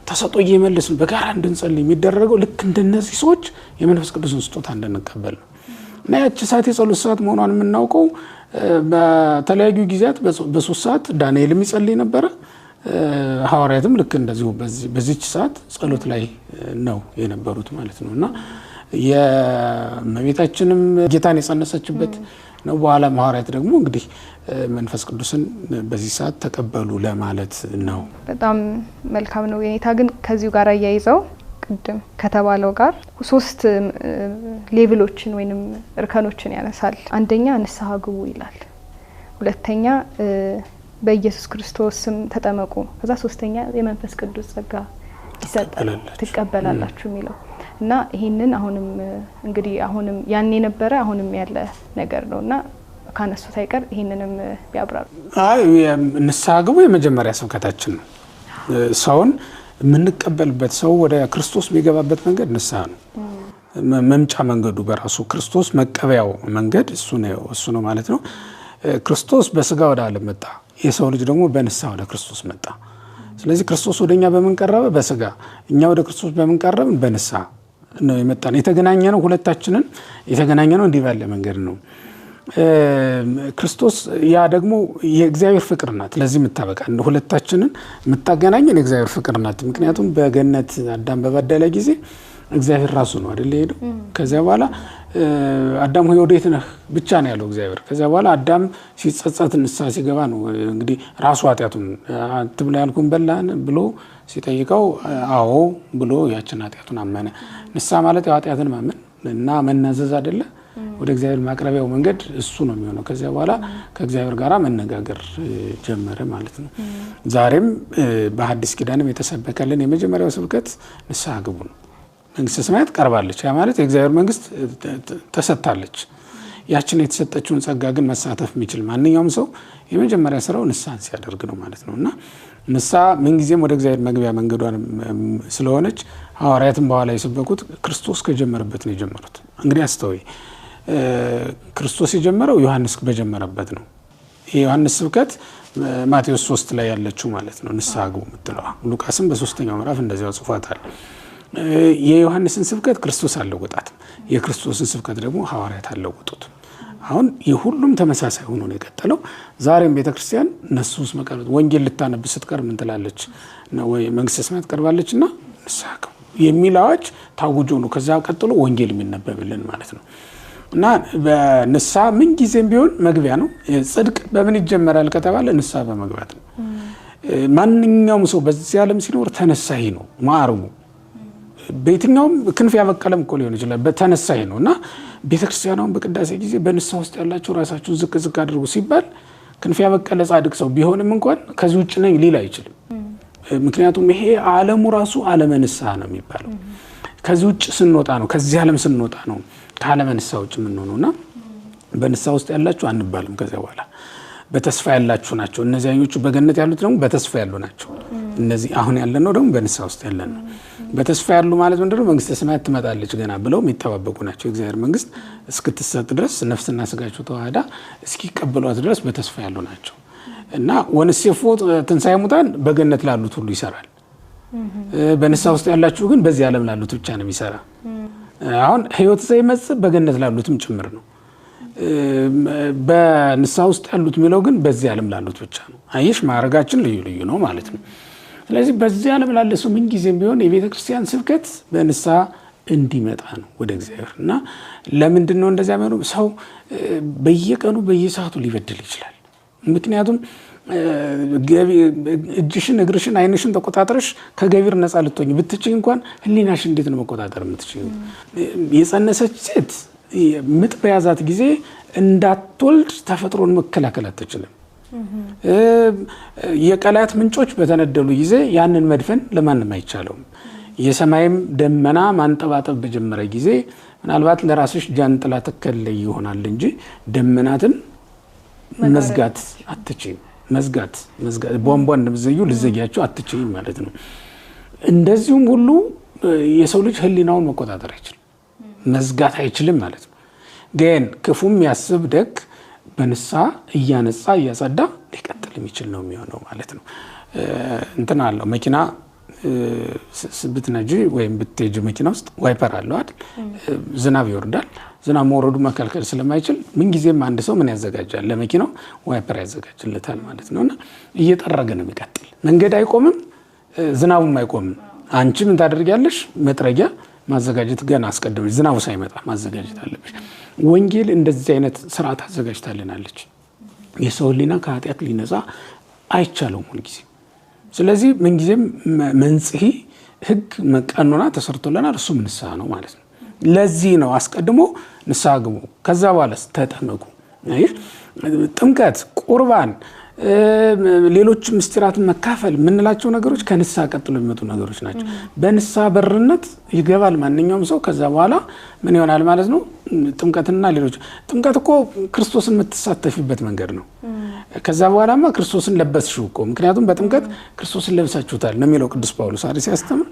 ተሰጥኦ እየመለስን በጋራ እንድንጸልይ የሚደረገው ልክ እንደነዚህ ሰዎች የመንፈስ ቅዱስን ስጦታ እንድንቀበል ነው። እና ያቺ ሰዓት የጸሎት ሰዓት መሆኗን የምናውቀው በተለያዩ ጊዜያት በ3 ሰዓት ዳንኤልም ይጸልይ ነበረ። ሐዋርያትም ልክ እንደዚሁ በዚህች ሰዓት ጸሎት ላይ ነው የነበሩት ማለት ነው። እና የእመቤታችንም ጌታን የጸነሰችበት ነው። በኋላ ሐዋርያት ደግሞ እንግዲህ መንፈስ ቅዱስን በዚህ ሰዓት ተቀበሉ ለማለት ነው። በጣም መልካም ነው። የኔታ ግን ከዚሁ ጋር አያይዘው ቅድም ከተባለው ጋር 3 ሌቭሎችን ወይንም እርከኖችን ያነሳል። አንደኛ ንስሐ ግቡ ይላል። ሁለተኛ በኢየሱስ ክርስቶስ ስም ተጠመቁ። ከዛ ሶስተኛ የመንፈስ ቅዱስ ጸጋ ይሰጣል ትቀበላላችሁ የሚለው እና ይሄንን አሁንም እንግዲህ አሁንም ያኔ ነበረ አሁንም ያለ ነገር ነውና ካነሱት አይቀር ይሄንንም ያብራሩ። ንስሐ ግቡ የመጀመሪያ ስብከታችን ነው። ሰውን የምንቀበልበት ሰው ወደ ክርስቶስ የሚገባበት መንገድ ንስሐ ነው። መምጫ መንገዱ በራሱ ክርስቶስ መቀበያው መንገድ እሱ ነው ማለት ነው። ክርስቶስ በስጋ ወደ ዓለም መጣ፣ የሰው ልጅ ደግሞ በንስሐ ወደ ክርስቶስ መጣ። ስለዚህ ክርስቶስ ወደኛ በምን ቀረበ? በስጋ። እኛ ወደ ክርስቶስ በምን ቀረብን? በንስሐ ነው የመጣነው። የተገናኘነው ሁለታችንን የተገናኘነው እንዲህ ባለ መንገድ ነው። ክርስቶስ ያ ደግሞ የእግዚአብሔር ፍቅር ናት። ለዚህ የምታበቃ ሁለታችንን የምታገናኘን የእግዚአብሔር ፍቅር ናት። ምክንያቱም በገነት አዳም በበደለ ጊዜ እግዚአብሔር ራሱ ነው አይደል ሄደው። ከዚያ በኋላ አዳም ሆይ ወዴት ነህ ብቻ ነው ያለው እግዚአብሔር። ከዚያ በኋላ አዳም ሲጸጸት ንስሐ ሲገባ ነው እንግዲህ ራሱ ኃጢአቱን አትብላ ያልኩህን በላህን ብሎ ሲጠይቀው አዎ ብሎ ያችን ኃጢአቱን አመነ። ንስሐ ማለት ኃጢአትን ማመን እና መናዘዝ አይደለ? ወደ እግዚአብሔር ማቅረቢያው መንገድ እሱ ነው የሚሆነው። ከዚያ በኋላ ከእግዚአብሔር ጋር መነጋገር ጀመረ ማለት ነው። ዛሬም በሐዲስ ኪዳንም የተሰበከልን የመጀመሪያው ስብከት ንስሐ ግቡ ነው። መንግስተ ሰማያት ቀርባለች። ያ ማለት የእግዚአብሔር መንግስት ተሰጥታለች። ያችን የተሰጠችውን ጸጋ ግን መሳተፍ የሚችል ማንኛውም ሰው የመጀመሪያ ስራው ንስሐን ሲያደርግ ነው ማለት ነው። እና ንስሐ ምንጊዜም ወደ እግዚአብሔር መግቢያ መንገዷን ስለሆነች ሐዋርያትም በኋላ የሰበኩት ክርስቶስ ከጀመረበት ነው የጀመሩት። እንግዲህ አስተውይ፣ ክርስቶስ የጀመረው ዮሐንስ በጀመረበት ነው። የዮሐንስ ስብከት ማቴዎስ 3 ላይ ያለችው ማለት ነው ንስሐ ግቡ የምትለው። ሉቃስም በ3ኛው ምዕራፍ እንደዚያው ጽፏታል። የዮሐንስን ስብከት ክርስቶስ አልለወጣትም። የክርስቶስን ስብከት ደግሞ ሐዋርያት አልለወጡት። አሁን የሁሉም ተመሳሳይ ሆኖ ነው የቀጠለው። ዛሬም ቤተክርስቲያን ነሱስ መቀረት ወንጌል ልታነብ ስትቀርብ ምን ትላለች? ወይ መንግስተ ሰማያት ቀርባለችና ንስሐ ግቡ የሚል አዋጅ ታውጆ ነው ከዛ ቀጥሎ ወንጌል የሚነበብልን ማለት ነው። እና በንስሐ ምን ጊዜም ቢሆን መግቢያ ነው። ጽድቅ በምን ይጀመራል ከተባለ ንስሐ በመግባት ነው። ማንኛውም ሰው በዚህ ዓለም ሲኖር ተነሳሂ ነው ማዕረጉ። በየትኛውም ክንፍ ያበቀለም እኮ ሊሆን ይችላል በተነሳሂ ነው። እና ቤተክርስቲያናውን በቅዳሴ ጊዜ በንስሐ ውስጥ ያላችሁ ራሳችሁን ዝቅ ዝቅ አድርጉ ሲባል ክንፍ ያበቀለ ጻድቅ ሰው ቢሆንም እንኳን ከዚህ ውጭ ነኝ ሊል አይችልም። ምክንያቱም ይሄ ዓለሙ ራሱ ዓለመ ንስሐ ነው የሚባለው። ከዚህ ውጭ ስንወጣ ነው፣ ከዚህ ዓለም ስንወጣ ነው ከዓለመ ንስሐ ውጭ የምንሆነውና በንስሐ ውስጥ ያላችሁ አንባልም። ከዚያ በኋላ በተስፋ ያላችሁ ናቸው። እነዚያኞቹ በገነት ያሉት ደግሞ በተስፋ ያሉ ናቸው። እነዚህ አሁን ያለነው ደግሞ በንስሐ ውስጥ ያለን ነው። በተስፋ ያሉ ማለት ምንድነው? መንግስተ ሰማያት ትመጣለች ገና ብለው የሚጠባበቁ ናቸው። የእግዚአብሔር መንግስት እስክትሰጥ ድረስ ነፍስና ስጋቸው ተዋህዳ እስኪቀበሏት ድረስ በተስፋ ያሉ ናቸው። እና ወንሴፎ ትንሣኤ ሙታን በገነት ላሉት ሁሉ ይሰራል። በንስሐ ውስጥ ያላችሁ ግን በዚህ ዓለም ላሉት ብቻ ነው የሚሰራ። አሁን ህይወት ዘይመጽእ በገነት ላሉትም ጭምር ነው። በንስሐ ውስጥ ያሉት የሚለው ግን በዚህ ዓለም ላሉት ብቻ ነው። አይሽ ማዕረጋችን ልዩ ልዩ ነው ማለት ነው። ስለዚህ በዚህ ዓለም ላለ ሰው ምን ጊዜም ቢሆን የቤተ ክርስቲያን ስብከት በንስሐ እንዲመጣ ነው ወደ እግዚአብሔር። እና ለምንድን ነው እንደዚያ የሚሆነው? ሰው በየቀኑ በየሰዓቱ ሊበድል ይችላል። ምክንያቱም እጅሽን፣ እግርሽን፣ አይንሽን ተቆጣጥረሽ ከገቢር ነፃ ልትሆኝ ብትችይ እንኳን ህሊናሽ እንዴት ነው መቆጣጠር የምትችይው? የጸነሰች ሴት ምጥ በያዛት ጊዜ እንዳትወልድ ተፈጥሮን መከላከል አትችልም። የቀላት ምንጮች በተነደሉ ጊዜ ያንን መድፈን ለማንም አይቻለውም። የሰማይም ደመና ማንጠባጠብ በጀመረ ጊዜ ምናልባት ለራስሽ ጃንጥላ ተከለይ ይሆናል እንጂ ደመናትን መዝጋት አትችይም። መዝጋት ቧንቧን እንደምትዘዩ ልዘጊያቸው አትችይም ማለት ነው። እንደዚሁም ሁሉ የሰው ልጅ ህሊናውን መቆጣጠር አይችልም፣ መዝጋት አይችልም ማለት ነው። ግን ክፉም ያስብ ደግ በንስሐ እያነጻ እያጸዳ ሊቀጥል የሚችል ነው የሚሆነው ማለት ነው። እንትን አለው መኪና ብትነጂ ወይም ብትሄጂ መኪና ውስጥ ዋይፐር አለው አይደል? ዝናብ ይወርዳል። ዝናብ መውረዱ መከልከል ስለማይችል ምንጊዜም አንድ ሰው ምን ያዘጋጃል? ለመኪናው ዋይፐር ያዘጋጅለታል ማለት ነውና እየጠረገ ነው የሚቀጥል። መንገድ አይቆምም፣ ዝናቡም አይቆምም። አንቺ ምን ታደርጊያለሽ? መጥረጊያ ማዘጋጀት ገና አስቀድመሽ ዝናቡ ሳይመጣ ማዘጋጀት አለብሽ። ወንጌል እንደዚህ አይነት ስርዓት አዘጋጅታልናለች። የሰው ህሊና ከኃጢአት ሊነጻ አይቻለውም ሁልጊዜ። ስለዚህ ምንጊዜም መንጽሔ ህግ መቀኖና ተሰርቶልናል። እሱም ንስሐ ነው ማለት ነው። ለዚህ ነው አስቀድሞ ንስሐ ግቡ፣ ከዛ በኋላ ተጠመቁ። ጥምቀት፣ ቁርባን፣ ሌሎች ምስጢራትን መካፈል የምንላቸው ነገሮች ከንስሐ ቀጥሎ የሚመጡ ነገሮች ናቸው። በንስሐ በርነት ይገባል ማንኛውም ሰው። ከዛ በኋላ ምን ይሆናል ማለት ነው? ጥምቀትና ሌሎች። ጥምቀት እኮ ክርስቶስን የምትሳተፊበት መንገድ ነው። ከዛ በኋላማ ክርስቶስን ለበስሽው እኮ። ምክንያቱም በጥምቀት ክርስቶስን ለብሳችሁታል ነው የሚለው ቅዱስ ጳውሎስ አይደል ሲያስተምር።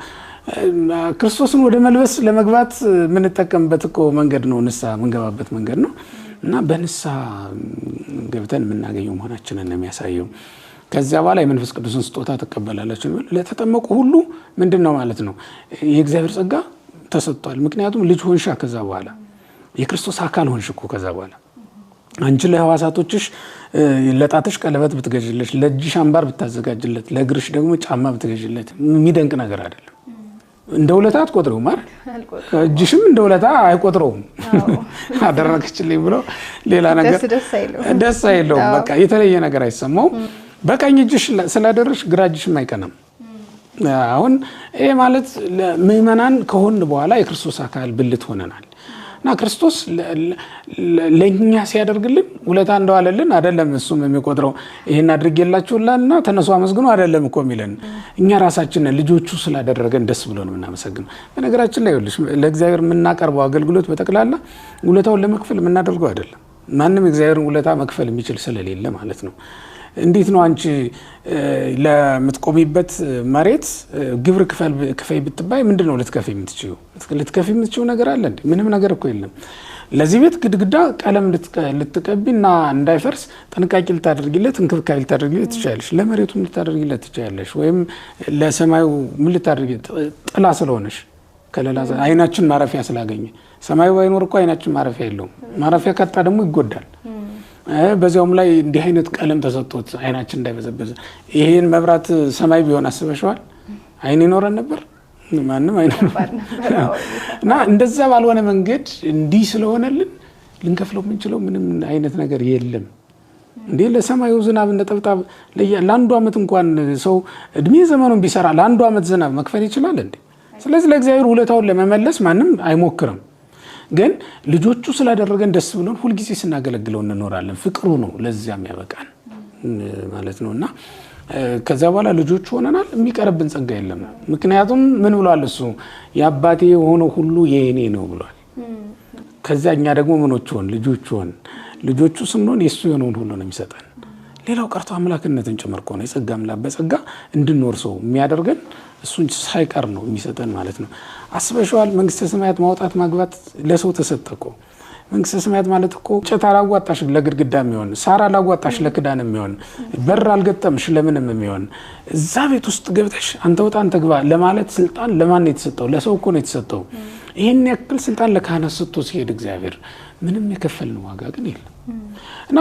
ክርስቶስን ወደ መልበስ ለመግባት የምንጠቀምበት እኮ መንገድ ነው፣ ንስሐ የምንገባበት መንገድ ነው። እና በንስሐ ገብተን የምናገኘው መሆናችንን ነው የሚያሳየው። ከዚያ በኋላ የመንፈስ ቅዱስን ስጦታ ተቀበላላችሁ። ለተጠመቁ ሁሉ ምንድነው ማለት ነው? የእግዚአብሔር ጸጋ ተሰጥቷል። ምክንያቱም ልጅ ሆንሻ። ከዛ በኋላ የክርስቶስ አካል ሆንሽ እኮ። ከዛ በኋላ አንቺ ለሕዋሳቶችሽ ለጣትሽ ቀለበት ብትገዥለት፣ ለእጅሽ አምባር ብታዘጋጅለት፣ ለእግርሽ ደግሞ ጫማ ብትገዥለት የሚደንቅ ነገር አይደለም። እንደ ውለታ አትቆጥረውም አይደል? እጅሽም እንደ ውለታ አይቆጥረውም። አደረገችልኝ ብሎ ሌላ ነገር ደስ አይለውም። በቃ የተለየ ነገር አይሰማውም። በቀኝ እጅሽ ስላደረሽ ግራ እጅሽም አይቀናም። አሁን ይሄ ማለት ምእመናን ከሆን በኋላ የክርስቶስ አካል ብልት ሆነናል እና ክርስቶስ ለኛ ሲያደርግልን ውለታ እንደዋለልን አይደለም እሱም የሚቆጥረው። ይሄን አድርጌላችሁላልና ተነሱ አመስግኑ አይደለም እኮ የሚለን። እኛ ራሳችን ልጆቹ ስላደረገን ደስ ብሎ ነው የምናመሰግነው። በነገራችን ላይ ይኸውልሽ ለእግዚአብሔር የምናቀርበው አገልግሎት በጠቅላላ ውለታውን ለመክፈል የምናደርገው አይደለም። ማንም የእግዚአብሔርን ውለታ መክፈል የሚችል ስለሌለ ማለት ነው። እንዴት ነው አንቺ ለምትቆሚበት መሬት ግብር ክፈይ ብትባይ ምንድነው ልትከፍይ የምትችይው ነገር አለ እንዴ? ምንም ነገር እኮ የለም። ለዚህ ቤት ግድግዳ ቀለም ልትቀቢና እንዳይፈርስ ጥንቃቄ ልታደርጊለት እንክብካቤ ልታደርጊለት ትችያለሽ። ለመሬቱ ልታደርጊለት ትችያለሽ። ወይም ለሰማዩ ምን ልታደርጊ ጥላ ስለሆነሽ ከለላ አይናችን ማረፊያ ስላገኘ። ሰማዩ ባይኖር እኮ አይናችን ማረፊያ የለውም። ማረፊያ ካጣ ደግሞ ይጎዳል። በዚያውም ላይ እንዲህ አይነት ቀለም ተሰጥቶት አይናችን እንዳይበዘበዝ። ይሄን መብራት ሰማይ ቢሆን አስበሽዋል? አይን ይኖረን ነበር? ማንም አይኖር እና እንደዛ ባልሆነ መንገድ እንዲህ ስለሆነልን ልንከፍለው የምንችለው ምንም አይነት ነገር የለም። እንዴ ለሰማዩ ዝናብ እንደጠብጣብ ለአንዱ አመት እንኳን ሰው እድሜ ዘመኑን ቢሰራ ለአንዱ አመት ዝናብ መክፈል ይችላል እንዴ? ስለዚህ ለእግዚአብሔር ውለታውን ለመመለስ ማንም አይሞክርም። ግን ልጆቹ ስላደረገን ደስ ብሎን ሁሉ ጊዜ ስናገለግለው እንኖራለን። ፍቅሩ ነው ለዚያም ያበቃን ማለት ነውና ከዛ በኋላ ልጆቹ ሆነናል። የሚቀርብን ጸጋ የለም። ምክንያቱም ምን ብሏል እሱ? የአባቴ የሆነው ሁሉ የኔ ነው ብሏል። ከዛ እኛ ደግሞ ምኖች ሆን ልጆቹ ስንሆን የሱ የሆነውን ሁሉ ነው የሚሰጠን። ሌላው ቀርቶ አምላክነትን ጭምር እኮ ነው የጸጋ አምላክ በጸጋ እንድንወርሰው የሚያደርገን እሱን ሳይቀር ነው የሚሰጠን ማለት ነው። አስበሽዋል? መንግስተ ሰማያት ማውጣት ማግባት ለሰው ተሰጠቆ። መንግስተ ሰማያት ማለት እኮ እንጨት አላዋጣሽ ለግድግዳ የሚሆን፣ ሳር አላዋጣሽ ለክዳን የሚሆን፣ በር አልገጠምሽ ለምንም የሚሆን፣ እዛ ቤት ውስጥ ገብተሽ አንተ ወጣ አንተ ግባ ለማለት ስልጣን ለማን ነው የተሰጠው? ለሰው እኮ ነው የተሰጠው። ይሄን ያክል ስልጣን ለካህናት ሰጥቶ ሲሄድ እግዚአብሔር ምንም የከፈልን ዋጋ ግን የለም። እና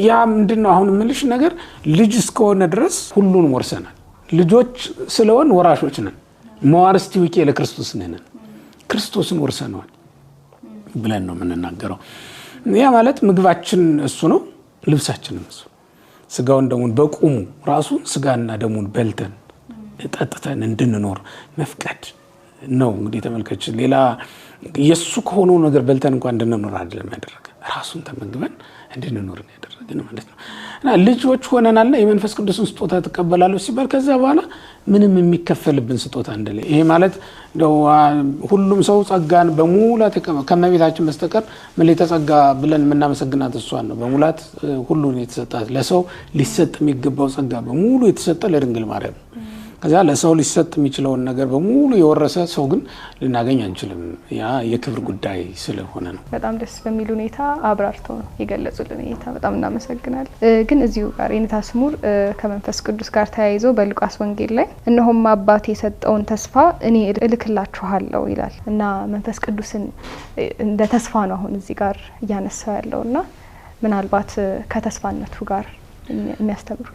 ያ ምንድነው አሁን የምልሽ ነገር ልጅ እስከሆነ ድረስ ሁሉን ወርሰናል። ልጆች ስለሆን ወራሾች ነን። መዋርስቲ ውቄ ለክርስቶስ ነን። ክርስቶስን ወርሰናል ብለን ነው የምንናገረው። ያ ማለት ምግባችን እሱ ነው፣ ልብሳችንም እሱ። ስጋውን ደሙን በቁሙ ራሱን ስጋና ደሙን በልተን ጠጥተን እንድንኖር መፍቀድ ነው። እንግዲህ ተመልከች፣ ሌላ የሱ ከሆነው ነገር በልተን እንኳን እንድንኖር አይደለም ያደረገ፣ ራሱን ተመግበን እንድንኖር ነው ያደረገን ማለት ነው። እና ልጆች ሆነናልና የመንፈስ ቅዱስን ስጦታ ተቀበላለሁ ሲባል ከዛ በኋላ ምንም የሚከፈልብን ስጦታ እንደለ። ይሄ ማለት ነው ሁሉም ሰው ጸጋን በሙላት ከመቤታችን በስተቀር ምን የተጸጋ ብለን የምናመሰግናት እሷን ነው። በሙላት ሁሉን የተሰጣት ለሰው ሊሰጥ የሚገባው ጸጋ በሙሉ የተሰጠ ለድንግል ማርያም። ከዛ ለሰው ሊሰጥ የሚችለውን ነገር በሙሉ የወረሰ ሰው ግን ልናገኝ አንችልም። ያ የክብር ጉዳይ ስለሆነ ነው። በጣም ደስ በሚል ሁኔታ አብራርተው ነው የገለጹልን። ጌታ በጣም እናመሰግናለን። ግን እዚሁ ጋር የኔታ ስሙር ከመንፈስ ቅዱስ ጋር ተያይዞ በሉቃስ ወንጌል ላይ እነሆም አባቴ የሰጠውን ተስፋ እኔ እልክላችኋለሁ ይላል እና መንፈስ ቅዱስን እንደ ተስፋ ነው አሁን እዚህ ጋር እያነሳው ያለውና ምናልባት ከተስፋነቱ ጋር የሚያስተምሩ